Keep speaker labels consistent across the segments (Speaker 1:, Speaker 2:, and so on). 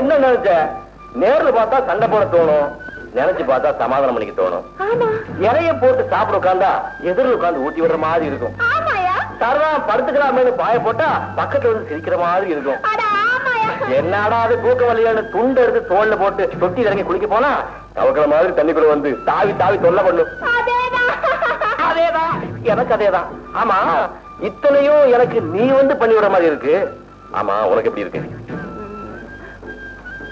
Speaker 1: என்ன நினைச்ச? நேர்ல பார்த்தா சண்டை போட தோணும், நினைச்சு பார்த்தா சமாதானம் பண்ணிக்க தோணும். இறைய போட்டு சாப்பிட உட்கார்ந்தா எதிரில் உட்கார்ந்து ஊட்டி விடுற மாதிரி இருக்கும். சரதான் படுத்துக்கலாமே பாய போட்டா பக்கத்துல வந்து சிரிக்கிற மாதிரி இருக்கும். என்னடா அது தூக்க வழியான துண்டு எடுத்து தோல்ல போட்டு தொட்டி இறங்கி குளிக்க போனா தவக்கிற மாதிரி தண்ணிக்குள்ள வந்து தாவி தாவி தொல்லை பண்ணும். அதேதான் எனக்கு அதேதான். ஆமா, இத்தனையும் எனக்கு நீ வந்து பண்ணி விடுற மாதிரி இருக்கு. ஆமா, உனக்கு எப்படி இருக்கு?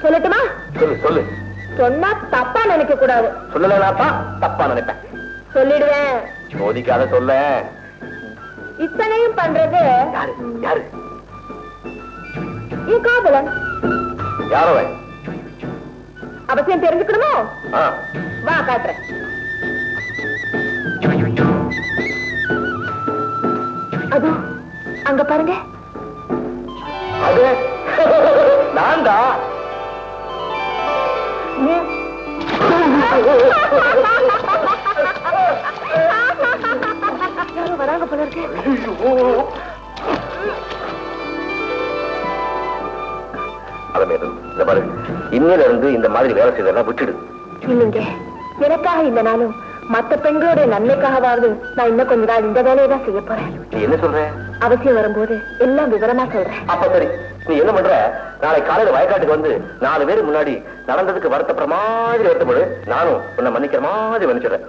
Speaker 2: சொல்லட்டுமா?
Speaker 1: சொல்லு சொல்லு.
Speaker 2: சொன்னா தப்பா நினைக்க கூடாது.
Speaker 1: சொல்லலனாப்பா தப்பா நினைப்பேன்.
Speaker 2: சொல்லிடுவேன்.
Speaker 1: சோதிக்காத சொல்ல.
Speaker 2: இத்தனையும் பண்றது
Speaker 1: யாரு? யாரு?
Speaker 2: என் காதலன்.
Speaker 1: யாரோ?
Speaker 2: அவசியம் தெரிஞ்சுக்கணுமோ? வா காட்டுறேன். அது அங்க பாருங்க.
Speaker 1: அது நான் தான்.
Speaker 2: யாரும் வராங்க போல இருக்கு.
Speaker 1: இன்னில இருந்து இந்த மாதிரி வேலை செய்தெல்லாம் விட்டுடு.
Speaker 2: இல்லைங்க, எனக்காக இந்த நாளும் மத்த பெண்களோட நன்மைக்காகவாவது நான் இன்னும் கொஞ்ச நாள் இந்த வேலையை தான் செய்ய போறேன்.
Speaker 1: நீ என்ன சொல்ற?
Speaker 2: அவசியம் வரும்போது எல்லாம் விவரமா சொல்றேன்.
Speaker 1: அப்ப சரி, நீ என்ன பண்ற? நாளை காலையில வயக்காட்டுக்கு வந்து 4 பேருக்கு முன்னாடி நடந்ததுக்கு வருத்தப்படுற மாதிரி வருத்தப்படு. நானும் உன்னை மன்னிக்கிற மாதிரி மன்னிச்சிடுறேன்.